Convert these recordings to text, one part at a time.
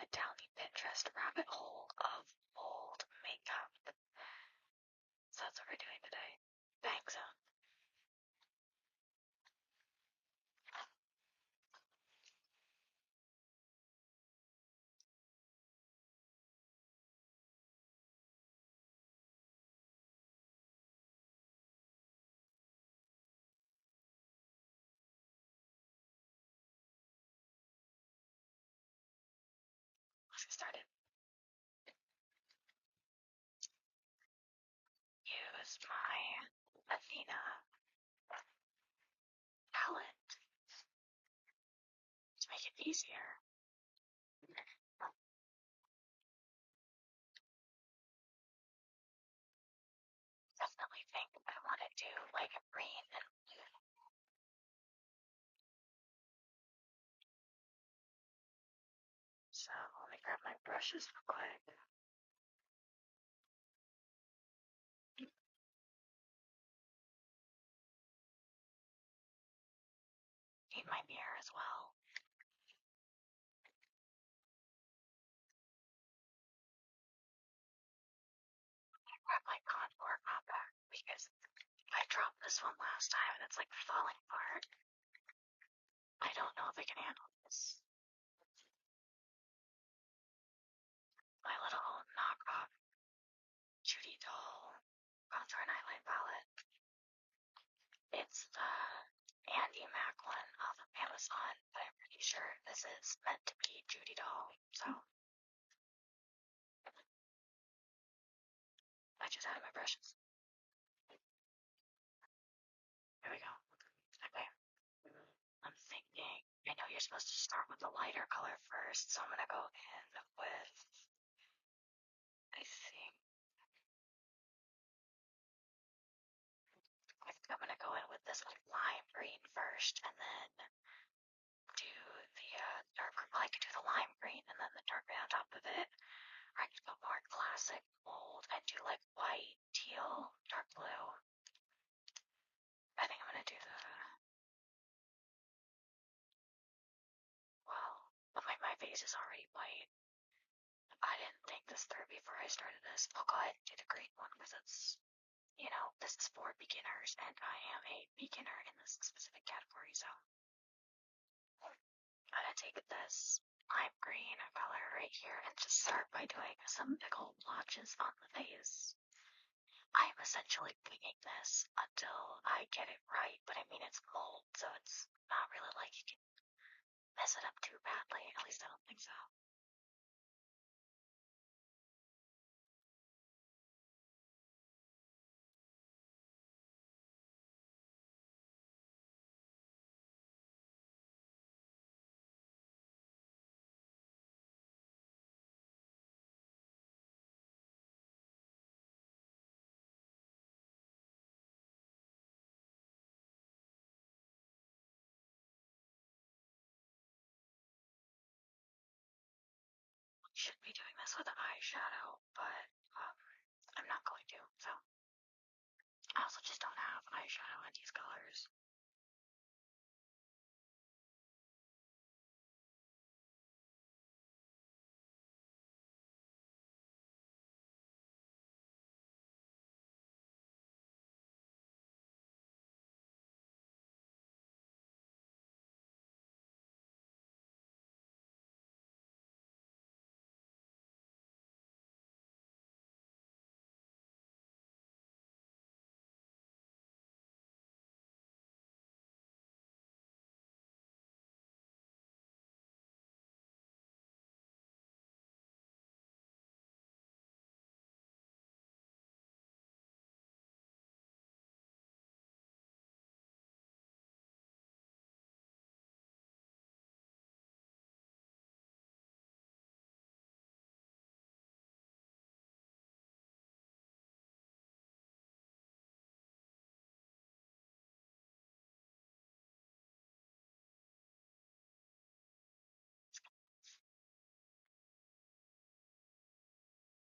went down the Pinterest rabbit hole of old makeup. So that's what we're doing today. Bang zone. Let's get started. Use my Athena palette to make it easier. Definitely think I want to do like a green and blue. So let me grab my brushes real quick. Need my mirror as well. I grab my contour compact because I dropped this one last time and it's like falling apart. I don't know if I can handle this. My little knockoff Judy Doll contour and highlight palette. It's the Andy Mac one off of Amazon, but I'm pretty sure this is meant to be Judy Doll, so I just added my brushes. Here we go. Okay. I'm thinking, I know you're supposed to start with the lighter color first, so I'm gonna go in with, I think I'm gonna go in with this like lime green first, and then do the dark. Well, I could do the lime green and then the dark green on top of it. Or I could go more classic mold and do like white, teal, dark blue. I think I'm gonna do the. Well, but my face is already white. I didn't think this through before I started this. I'll go ahead and do the green one because it's, you know, this is for beginners, and I am a beginner in this specific category, so I'm gonna take this lime green color right here and just start by doing some big old blotches on the face. I'm essentially winging this until I get it right, but I mean it's mold, so it's not really like you can mess it up too badly, at least I don't think so. Should be doing this with eyeshadow, but I'm not going to, so. I also just don't have eyeshadow in these colors.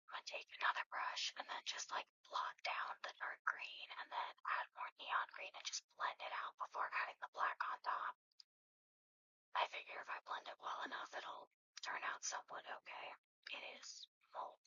I'm gonna take another brush and then just like blot down the dark green and then add more neon green and just blend it out before adding the black on top. I figure if I blend it well enough, it'll turn out somewhat okay. It is mold.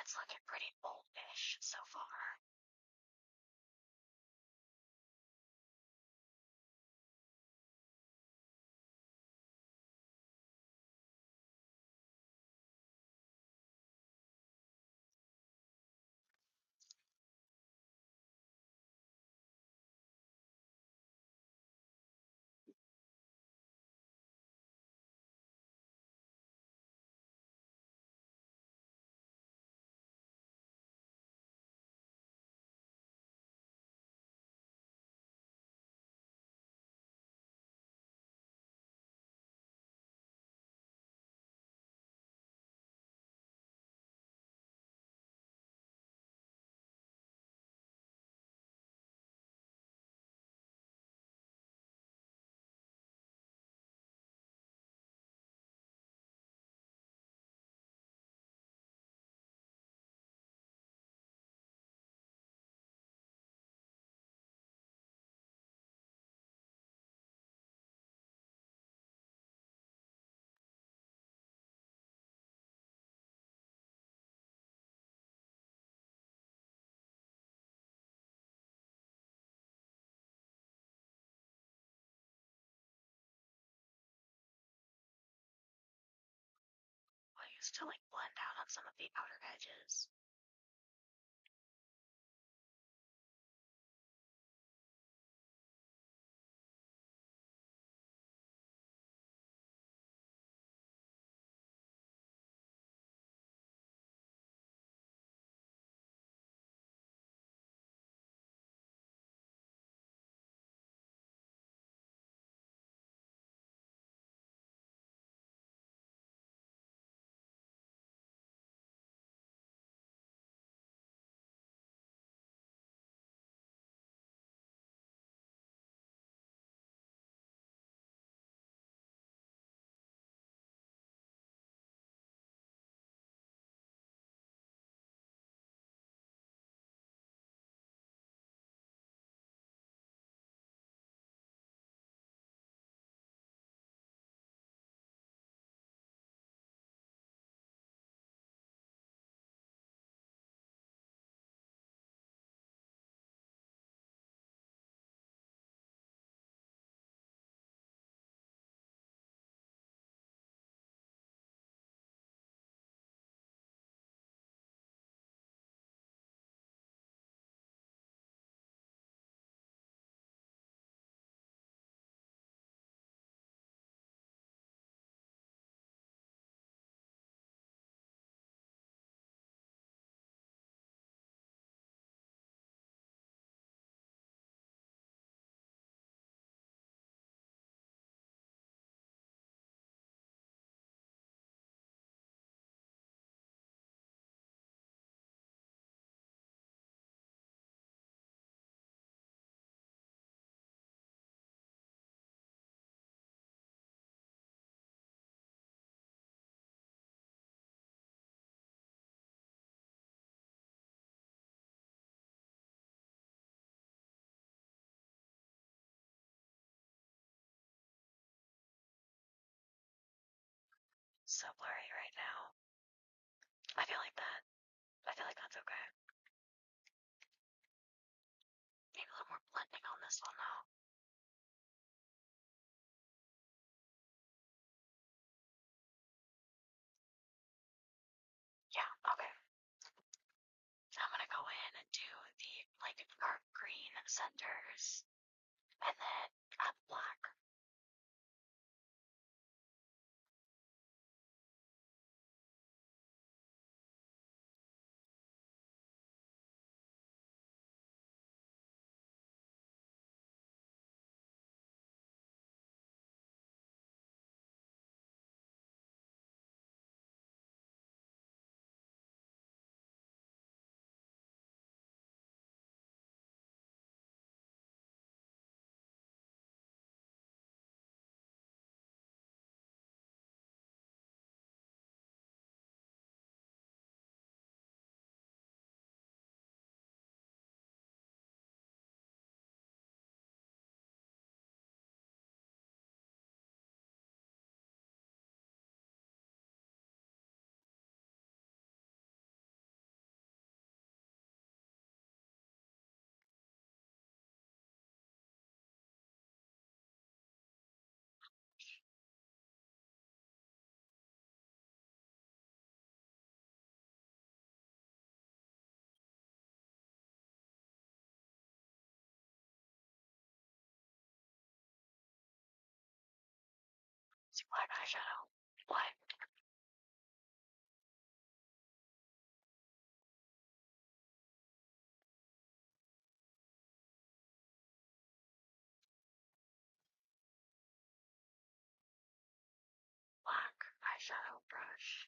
It's looking pretty boldish so far. I used to blend out on some of the outer edges. so blurry right now. I feel like that's okay. Maybe a little more blending on this one though. Yeah, okay. So I'm gonna go in and do the like dark green centers and then add black. See black eyeshadow. What? Black eyeshadow brush.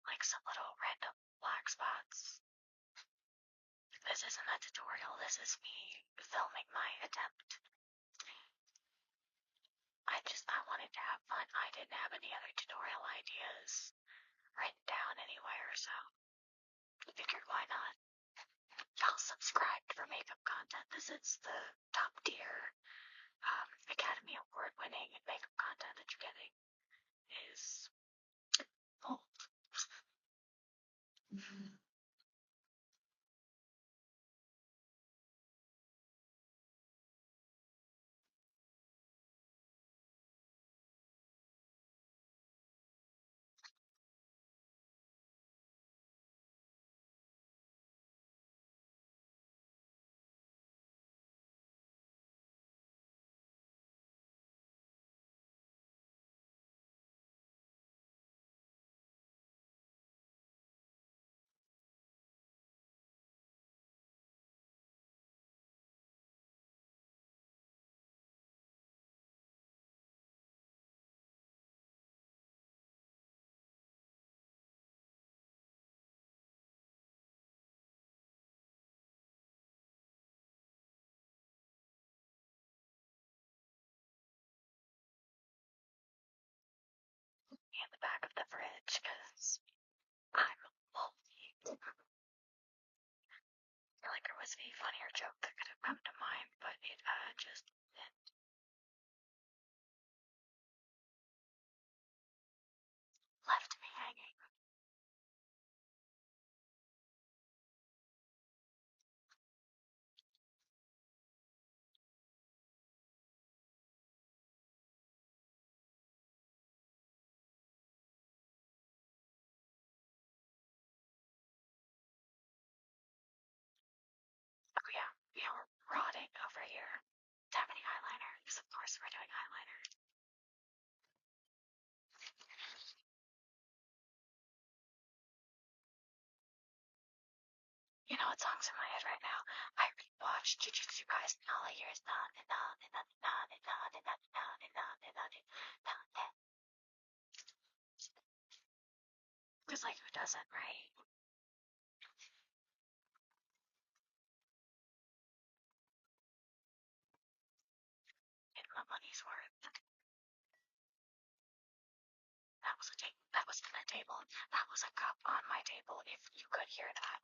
Like some little random black spots. This isn't a tutorial, this is me filming my attempt. I wanted to have fun. I didn't have any other tutorial ideas written down anywhere, so I figured why not. y'all subscribed for makeup content. This is the top tier Academy Award winning makeup content that you're getting is full. In the back of the fridge, because I'm lonely. I feel like there was a funnier joke that could have come to mind, but it just didn't. Left me hanging. Oh yeah, we're rotting over here. Tapping eyeliner, because of course we're doing eyeliner. You know what song's in my head right now? I rewatched Jujutsu Kaisen all years. Because like who doesn't, right? Get my money's worth. That was a table. That was in a table. That was a cup on my table. If you could hear that,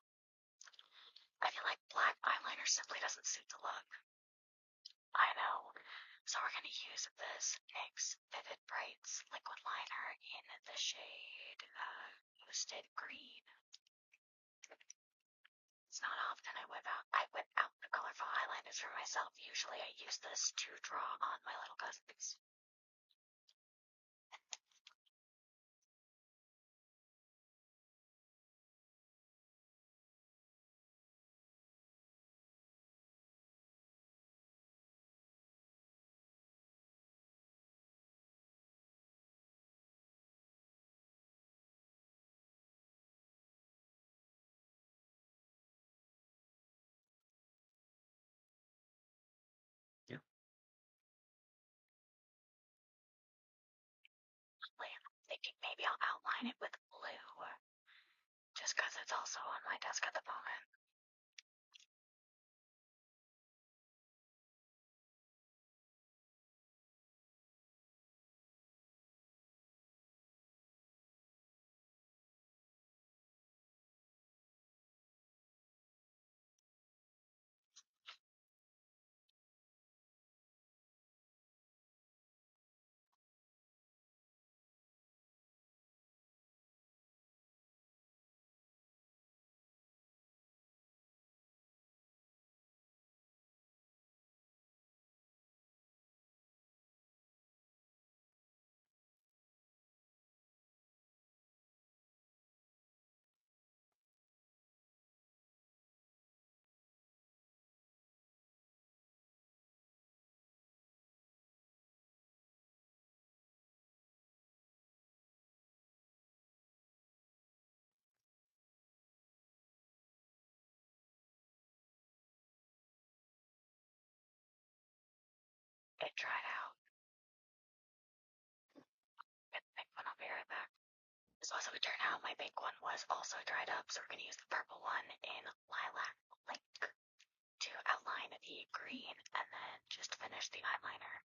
I feel like black eyeliner simply doesn't suit the look. I know. So we're gonna use this NYX Vivid Brights liquid liner in the shade Boosted Green. It's not often I whip out the colorful eyeliners for myself. Usually I use this to draw on my little cousins. Yeah. I'm thinking maybe I'll outline it with blue, just because it's also on my desk at the moment. It dried out. Get the pink one, I'll be right back. So as it would turn out, my pink one was also dried up, so we're going to use the purple one in Lilac Link to outline the green and then just finish the eyeliner.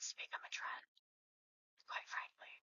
needs to become a trend, quite frankly.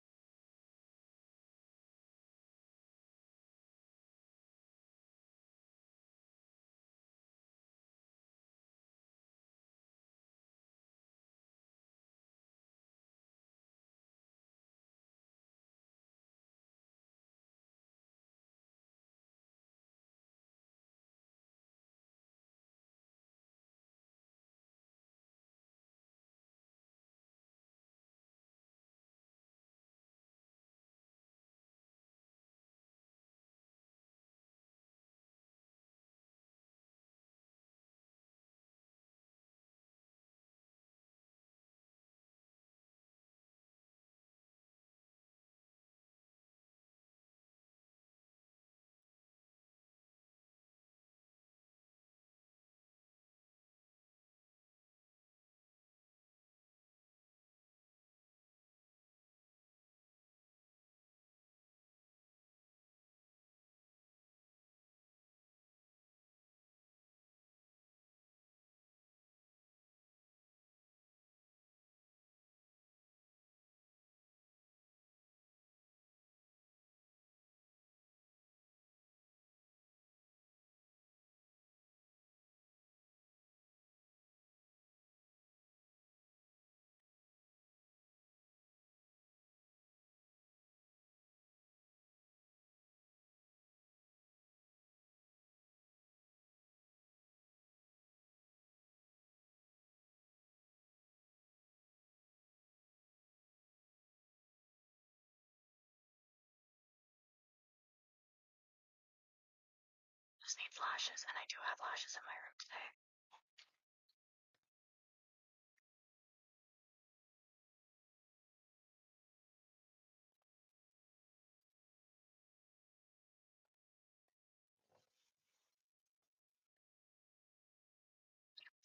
Just need lashes, and I do have lashes in my room today.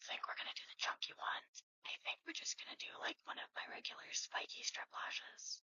I think we're gonna do the chunky ones. I think we're just gonna do like one of my regular spiky strip lashes.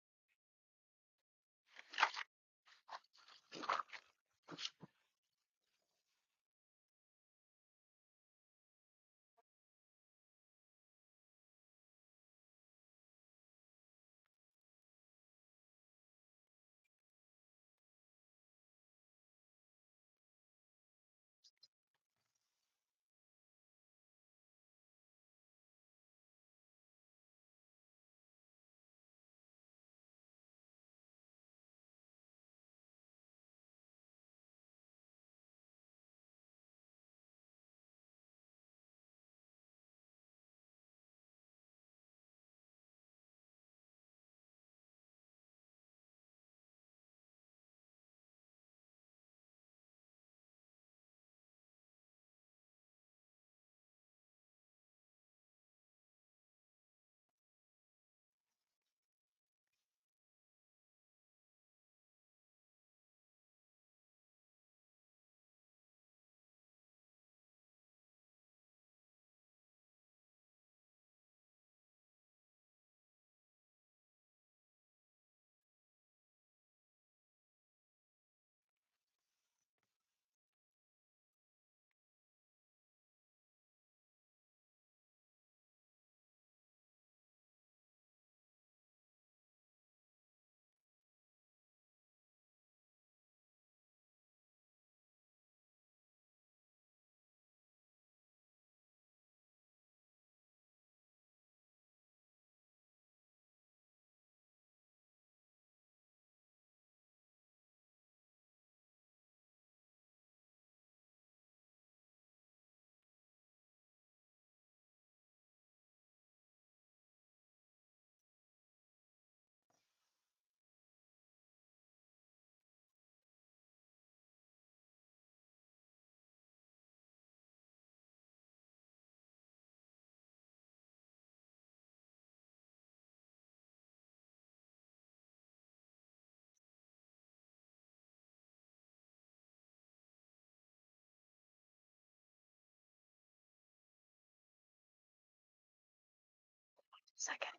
Second.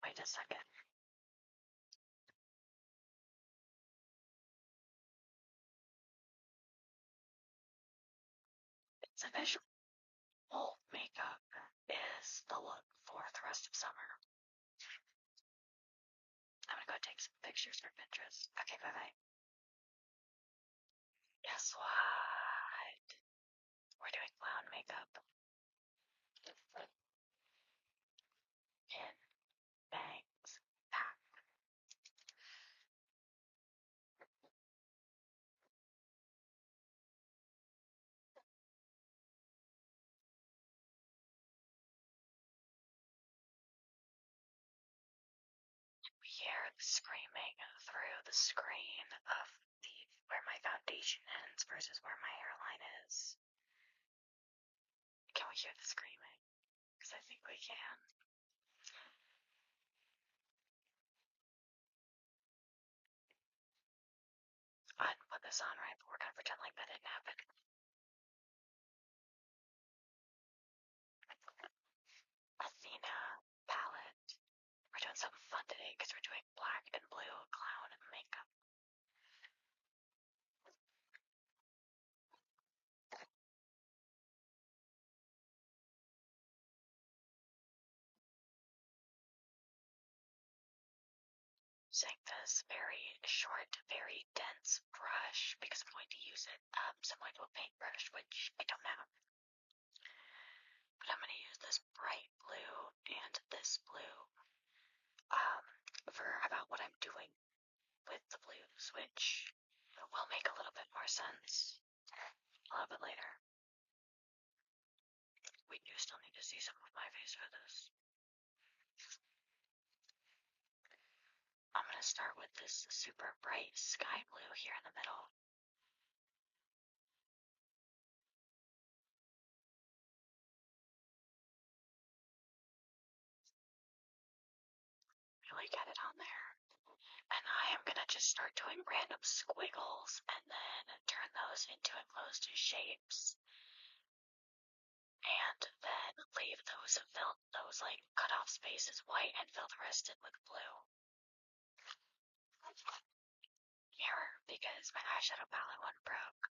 Wait a second. It's official. Old makeup is the look for thrive. rest of summer. I'm gonna go take some pictures for Pinterest. Okay, bye-bye. Guess what? We're doing clown makeup. In bangs. Pack. We hear the screaming through the screen of where my foundation ends versus where my hairline is. Can we hear the screaming? Because I think we can. I didn't put this on right, but we're gonna pretend like that didn't happen. Athena palette. We're doing something fun today because we're doing black and blue clown makeup. Using this very short, very dense brush because I'm going to use it similar to a paintbrush, which I don't have. But I'm going to use this bright blue and this blue for about what I'm doing with the blues, which will make a little bit more sense a little bit later. We do still need to see some of my face for this. I'm going to start with this super bright sky blue here in the middle. Really get it on there. And I am going to just start doing random squiggles and then turn those into enclosed shapes. And then leave those like cut off spaces white and fill the rest in with blue. Mirror, because my eyeshadow palette one broke.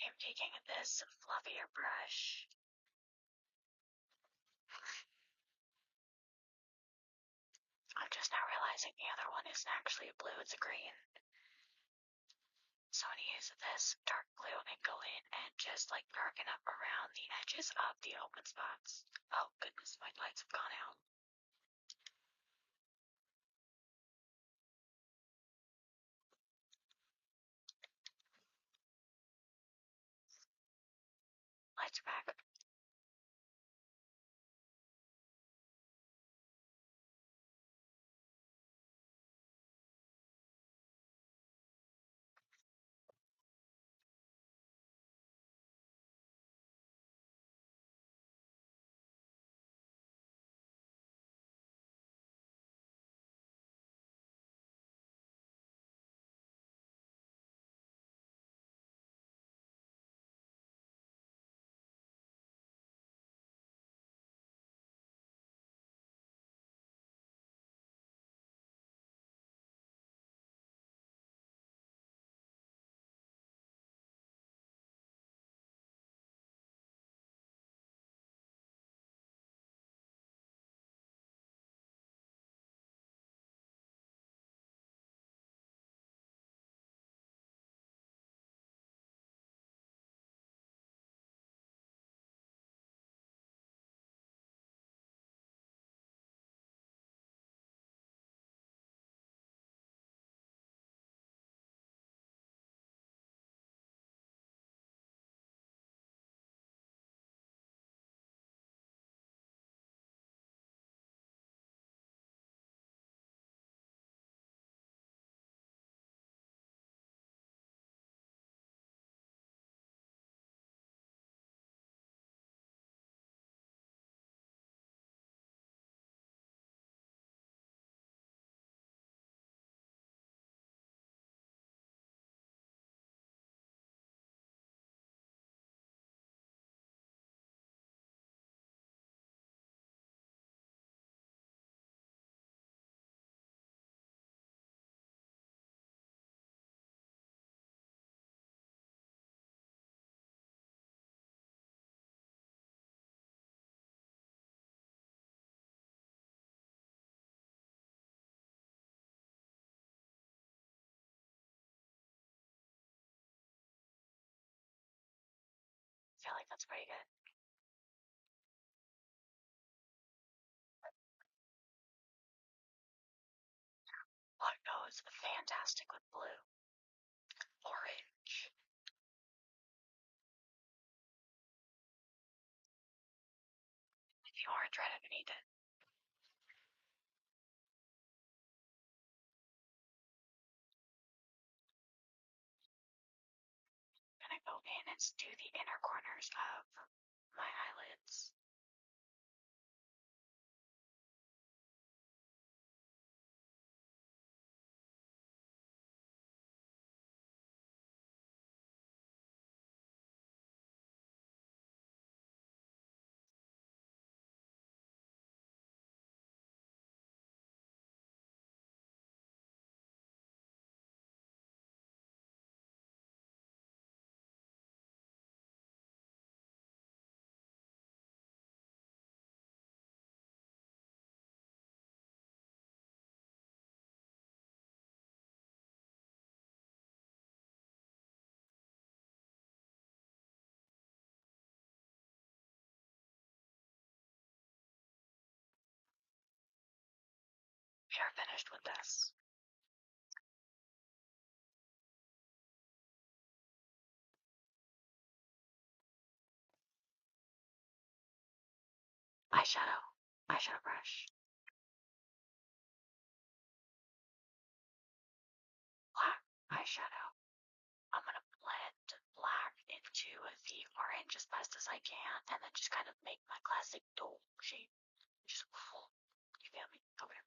am taking this fluffier brush. I'm just now realizing the other one isn't actually a blue, it's a green. So I'm going to use this dark blue and go in and just like darken up around the edges of the open spots. Oh goodness, my lights have gone out. Lights are back. I feel like that's pretty good. What goes fantastic with blue? Orange. The orange right underneath it. I'm gonna go in and do the inner corners of my eyelids. We are finished with this. Eyeshadow brush. Black eyeshadow. I'm gonna blend black into the orange as best as I can, and then just kind of make my classic dome shape. Just, you feel me? Okay.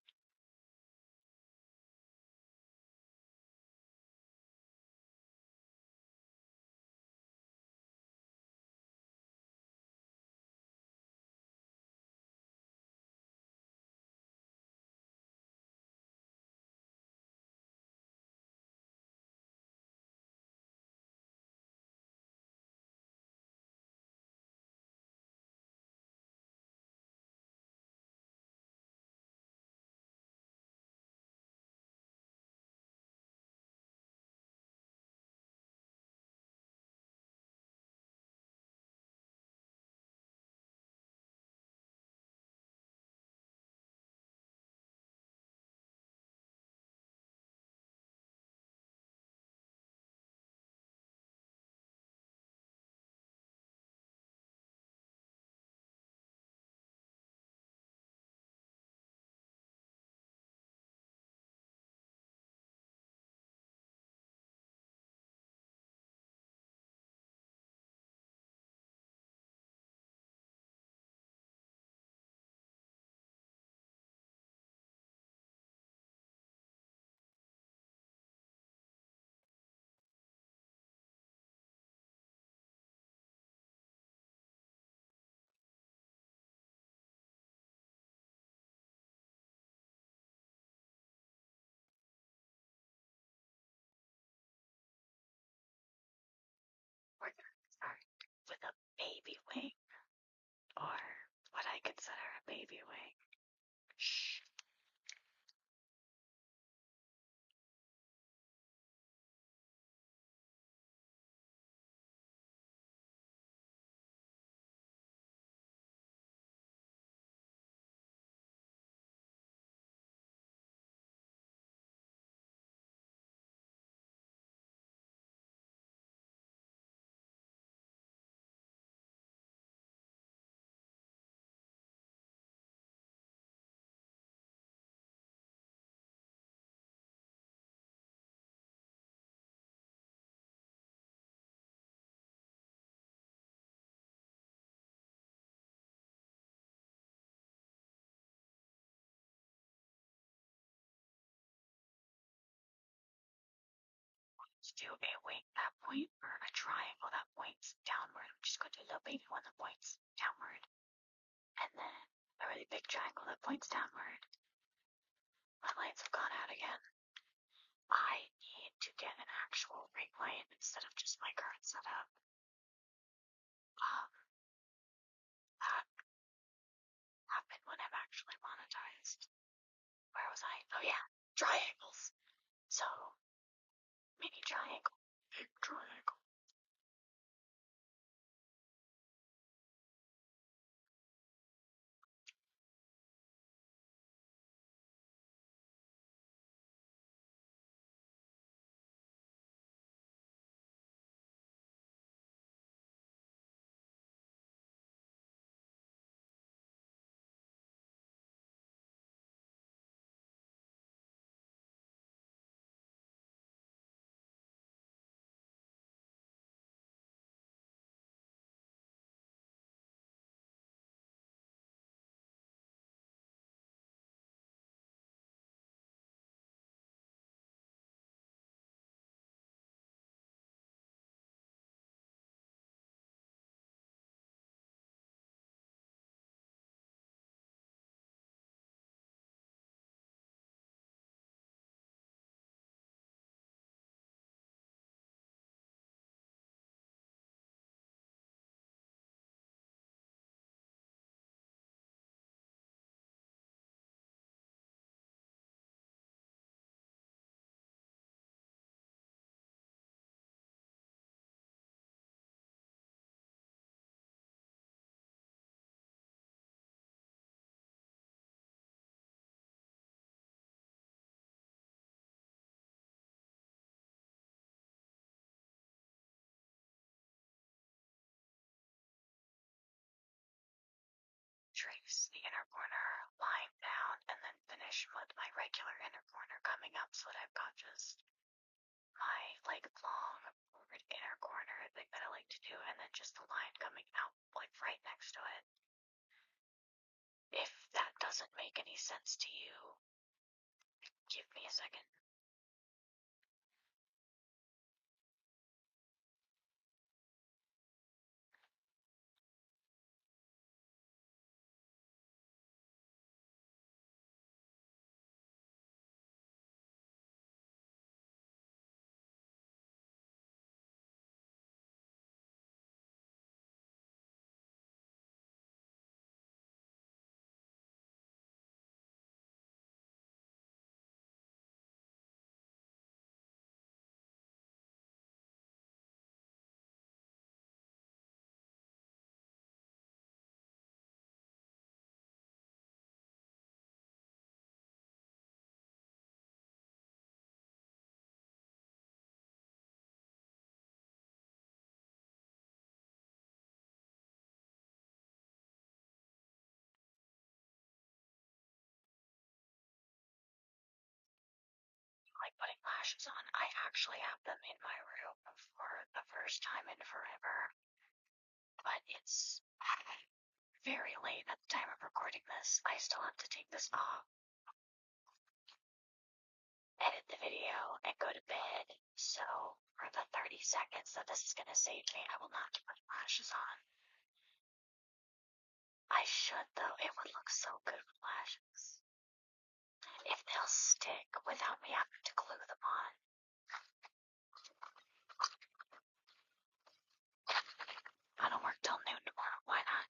I consider a baby wing. Shh. Let's do a wing that point or a triangle that points downward. I'm just going to do a little baby one that points downward. And then a really big triangle that points downward. My lights have gone out again. I need to get an actual ring light instead of just my current setup. That happened when I'm actually monetized. Where was I? Oh yeah, triangles. So, mini triangle, big triangle. Trace the inner corner, line down, and then finish with my regular inner corner coming up so that I've got just my like long forward inner corner thing that I like to do, and then just the line coming out like right next to it. If that doesn't make any sense to you, give me a second. Like putting lashes on. I actually have them in my room for the first time in forever. But it's very late at the time of recording this. I still have to take this off, edit the video, and go to bed. So, for the 30 seconds that this is going to save me, I will not put lashes on. I should, though. It would look so good with lashes. If they'll stick without me having to glue them on. I don't work till noon tomorrow. Why not?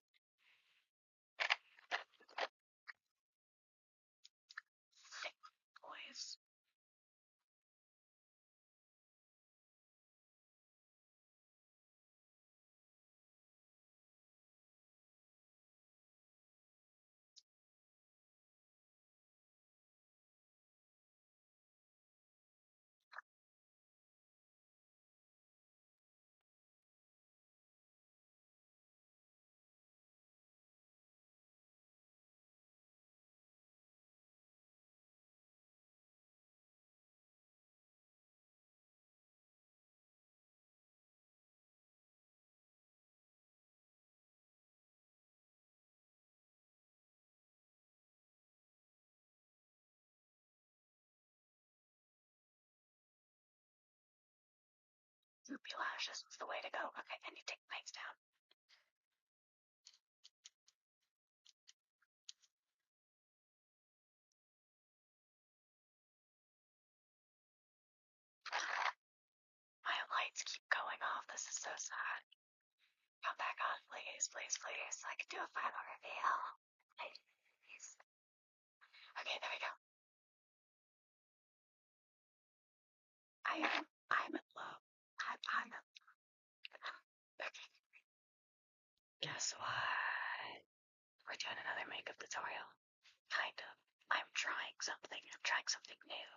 Loopy lashes was the way to go. Okay, then you take the bangs down. My lights keep going off. This is so sad. Come back on, please, please, please. So I can do a final reveal. Please. Okay, there we go. I'm in love. I'm in love. Okay. Guess what? We're doing another makeup tutorial. Kind of. I'm trying something. I'm trying something new.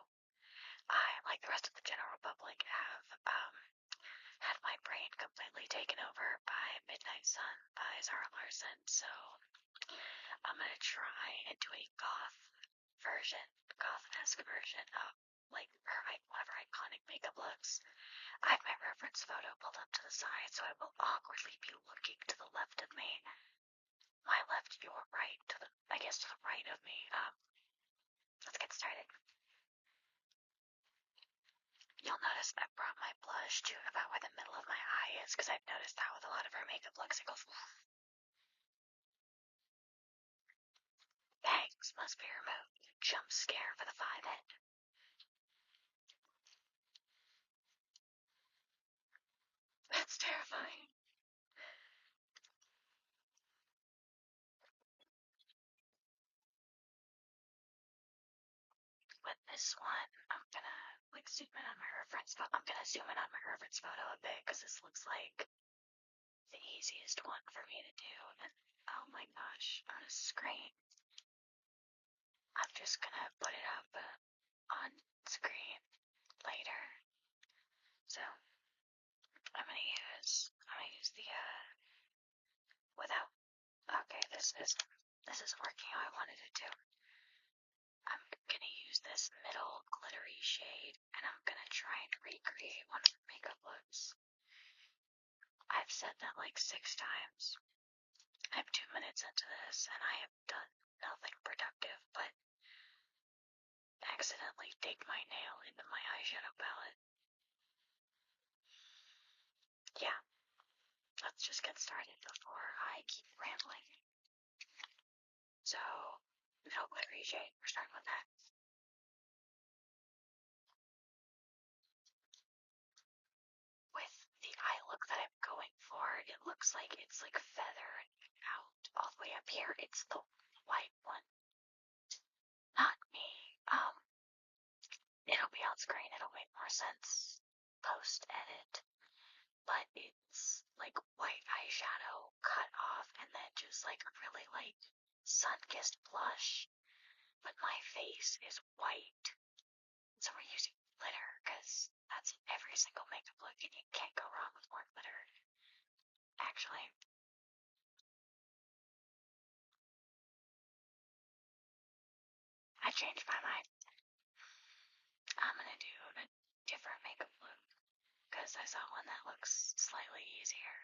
I, like the rest of the general public, have had my brain completely taken over by Midnight Sun by Zara Larson, so I'm gonna try and do a goth-esque version of like one of her iconic makeup looks. I have my reference photo pulled up to the side, so I will awkwardly be looking to the left of me. My left, your right, to the right of me. Let's get started. You'll notice I brought my blush to about where the middle of my eye is, because I've noticed that with a lot of her makeup looks, it goes. Bangs must be removed. Jump scare for the 5 head. That's terrifying. With this one, I'm gonna zoom in on my reference photo. I'm gonna zoom in on my reference photo a bit, because this looks like the easiest one for me to do. And oh my gosh, on a screen. I'm just gonna put it up on screen later. So I'm gonna use the without. Okay, this isn't working how I wanted it to. I'm gonna use this middle glittery shade, and I'm gonna try and recreate one of her makeup looks. I've said that like 6 times. I'm 2 minutes into this, and I have done nothing productive but accidentally dig my nail into my eyeshadow palette. Yeah, let's just get started before I keep rambling. So, middle glittery shade, we're starting with that. With the eye look that I'm going for, it looks like it's like feathered out all the way up here. It's the white one, not me. It'll be on screen. It'll make more sense post-edit, but it's like white eyeshadow cut off and then just like really like sun-kissed blush, but my face is white. So we're using glitter because that's every single makeup look, and you can't go wrong with more glitter. Actually, I changed my mind. I'm gonna do a different makeup look because I saw one that looks slightly easier.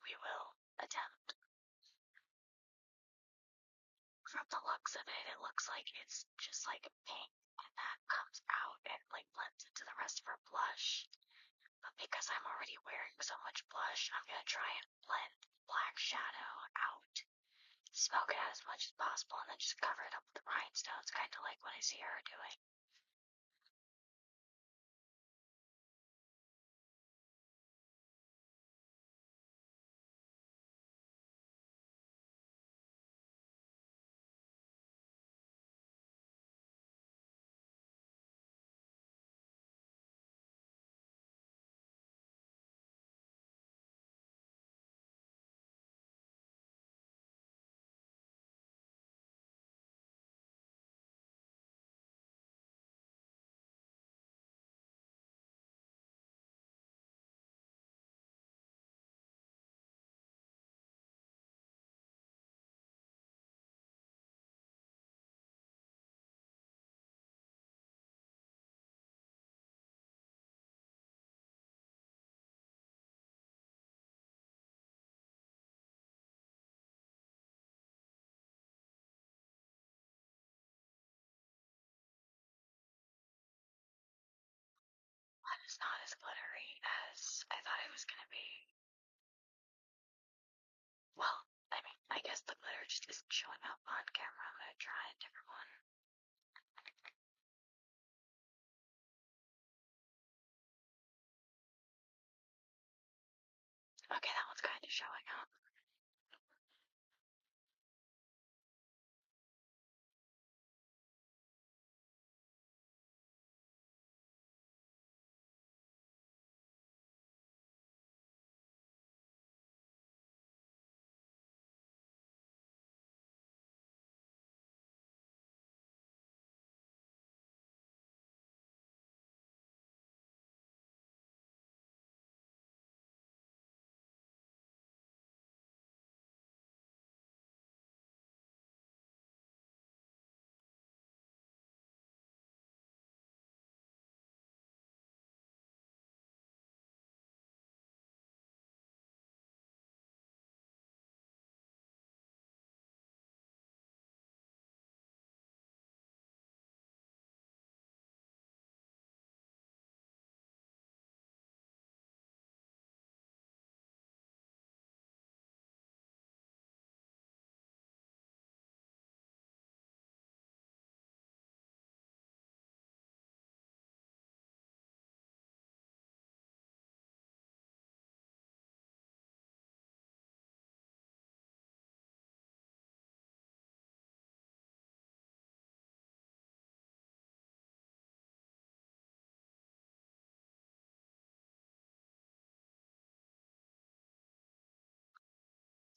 We will attempt. From the looks of it, it looks like it's just like pink, and that comes out and like blends into the rest of her blush. But because I'm already wearing so much blush, I'm gonna try and blend black shadow out, smoke it out as much as possible, and then just cover it up with the rhinestones, kind of like what I see her doing. it's not as glittery as I thought it was gonna be. Well, I mean, I guess the glitter just isn't showing up on camera. I'm gonna try a different one. Okay, that one's kind of showing up.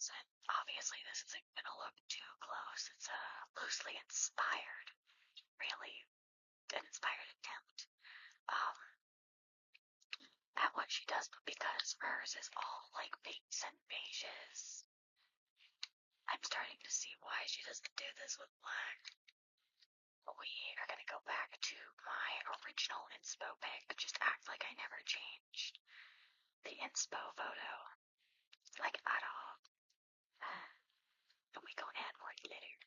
So obviously this isn't gonna look too close. It's a loosely inspired, really an inspired attempt at what she does, but because hers is all like pinks and beiges, I'm starting to see why she doesn't do this with black. We are gonna go back to my original inspo pic, just act like I never changed the inspo photo, like at all. And we go add more glitter.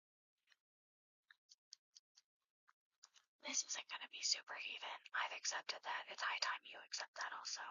This isn't gonna be super even. I've accepted that. It's high time you accept that also.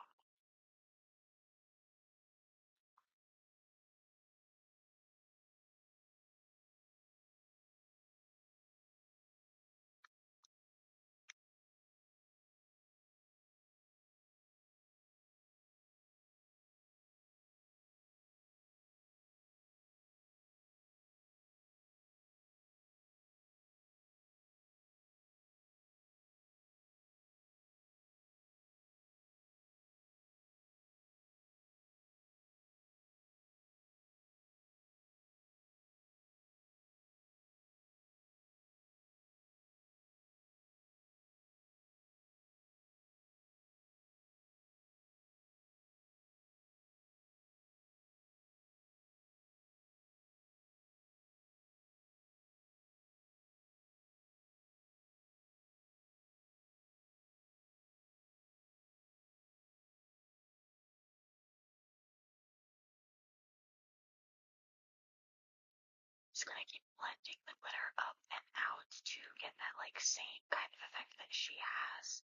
Just gonna keep blending the glitter up and out to get that like same kind of effect that she has,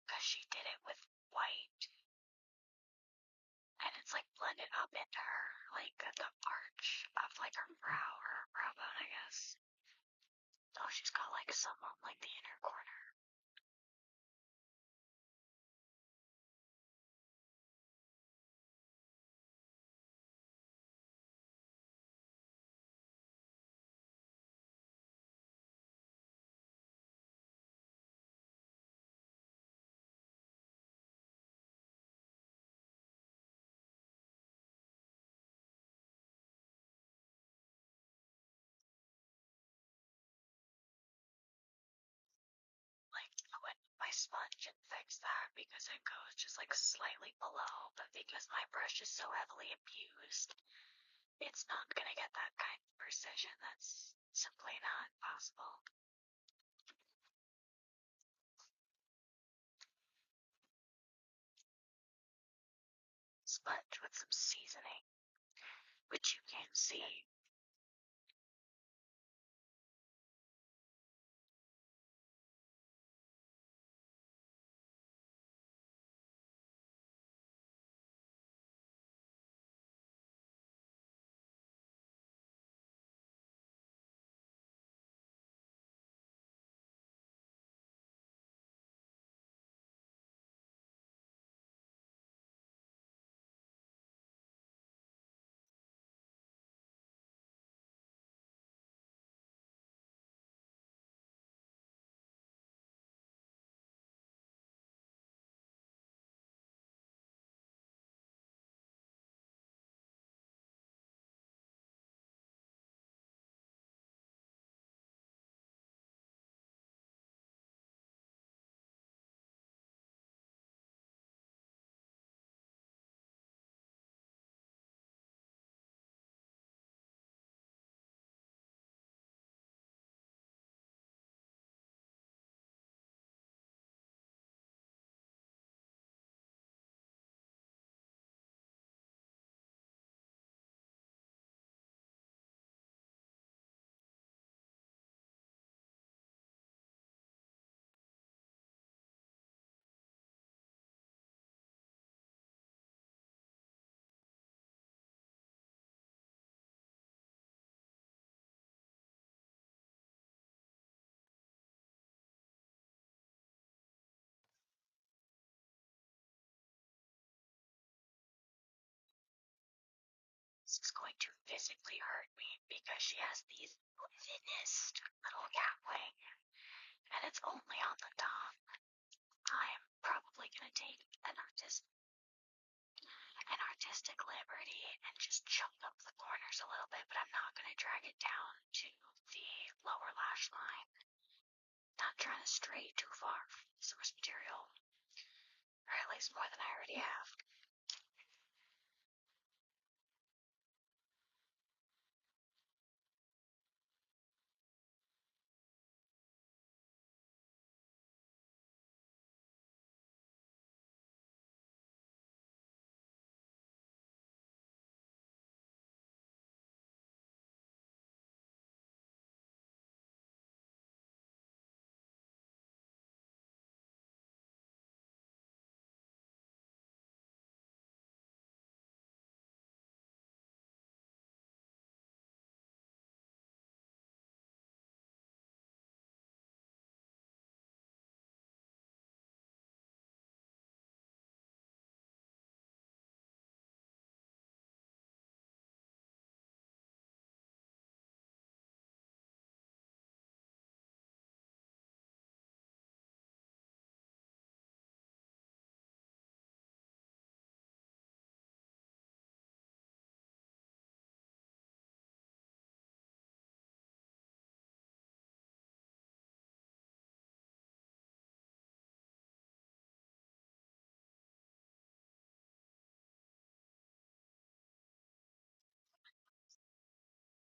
because she did it with white, and it's like blended up into her, like the arch of like her brow or her brow bone, I guess. Oh, she's got like some on like the inner corner. Like when my sponge and fix that because it goes just like slightly below, but because my brush is so heavily abused, it's not gonna get that kind of precision. That's simply not possible. Sponge with some seasoning, which you can't see. is going to physically hurt me because she has the thinnest little cat wing, and it's only on the top. I'm probably gonna take an artistic liberty and just chunk up the corners a little bit, but I'm not gonna drag it down to the lower lash line. Not trying to stray too far from the source material, or at least more than I already have.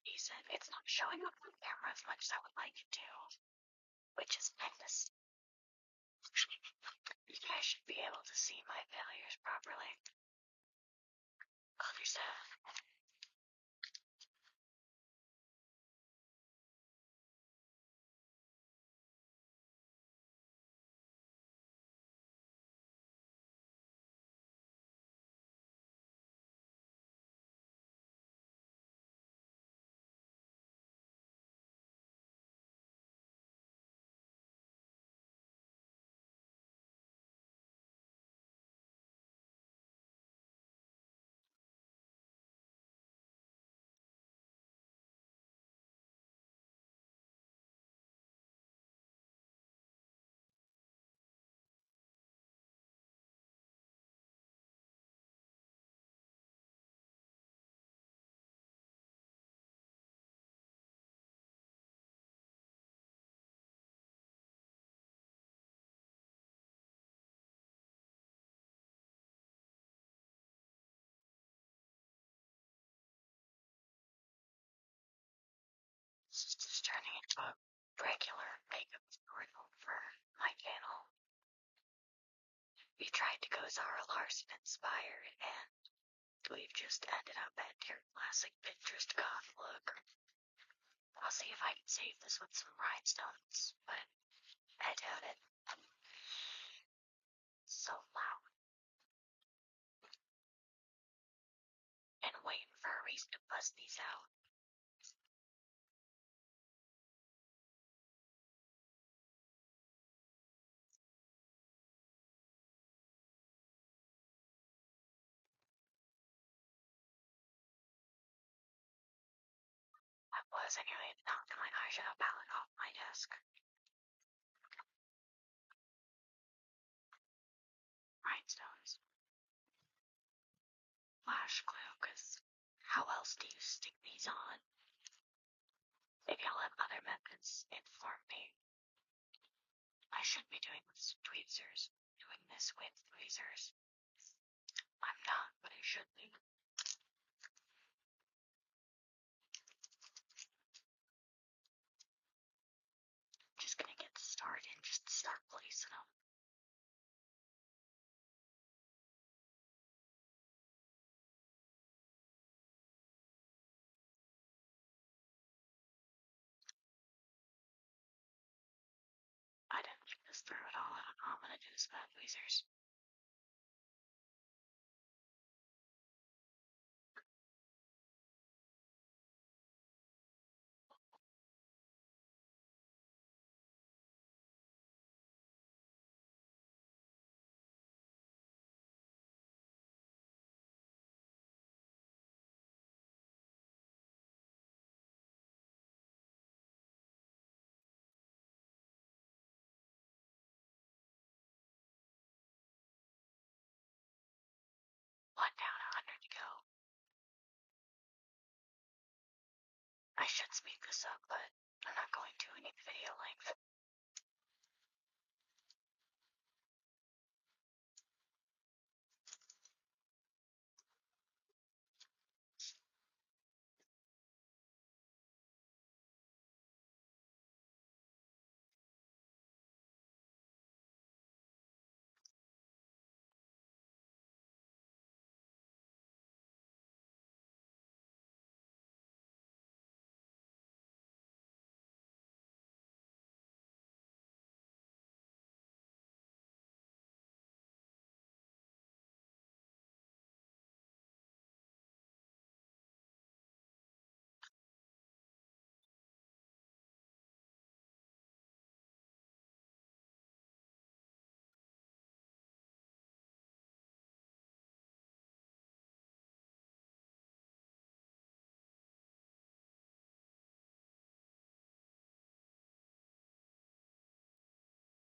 Decent. It's not showing up on camera as much as I would like it to, which is nice. You guys should be able to see my failures properly. Other stuff. This is turning into a regular makeup tutorial for my channel. We tried to go Zara Larson inspired, and we've just ended up at your classic Pinterest goth look. I'll see if I can save this with some rhinestones, but I doubt it. So loud. And waiting for a reason to bust these out. I was anyway, knocked my eyeshadow palette off my desk. Rhinestones. Lash glue, because how else do you stick these on? If y'all have other methods, inform me. I should be doing this with tweezers. I'm not, but I should be. Just gonna get started and just start placing them. I didn't just throw it all out. I'm gonna do this with tweezers. got down 100 to go. I should speed this up, but I'm not going to. I need the video length.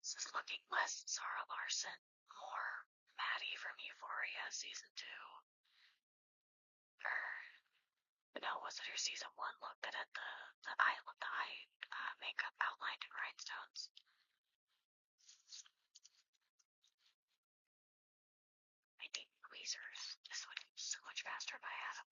This is looking less Sarah Larson, more Maddie from Euphoria season 2. No, was it her season 1 look that had the eye makeup outlined in rhinestones? I think tweezers. This would be so much faster if I had them.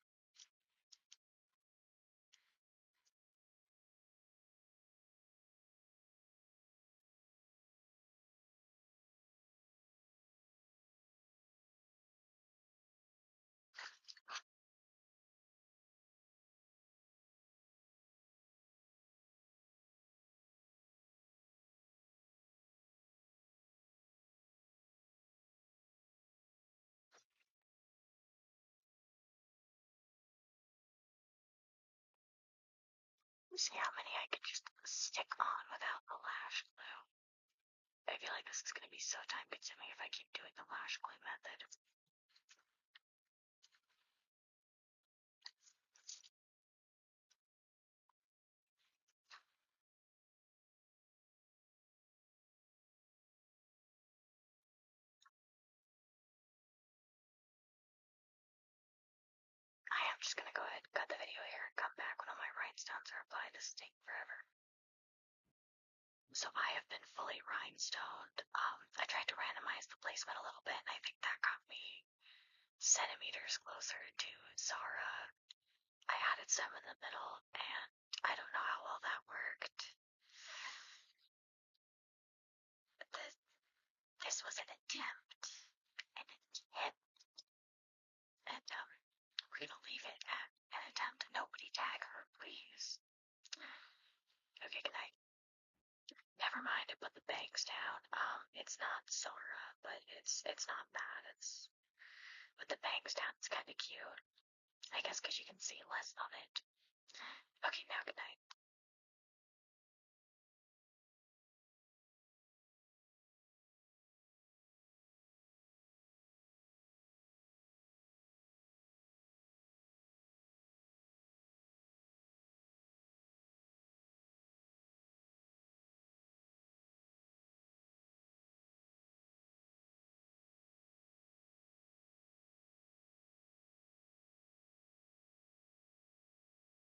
See how many I could just stick on without the lash glue. I feel like this is going to be so time consuming if I keep doing the lash glue method. I am just going to go ahead and cut the video here and come back when all my rhinestones are applied. This is taking forever. So I have been fully rhinestoned. I tried to randomize the placement a little bit, and I think that got me centimeters closer to Zara. I added some in the middle, and I don't know how well that worked. This was an attempt, and we're gonna leave it at an attempt. Nobody tag her, please. Okay, good night. Never mind, I put the bangs down. It's not Zara, but it's not bad. It's with the bangs down, it's kind of cute. I guess because you can see less of it. Okay, now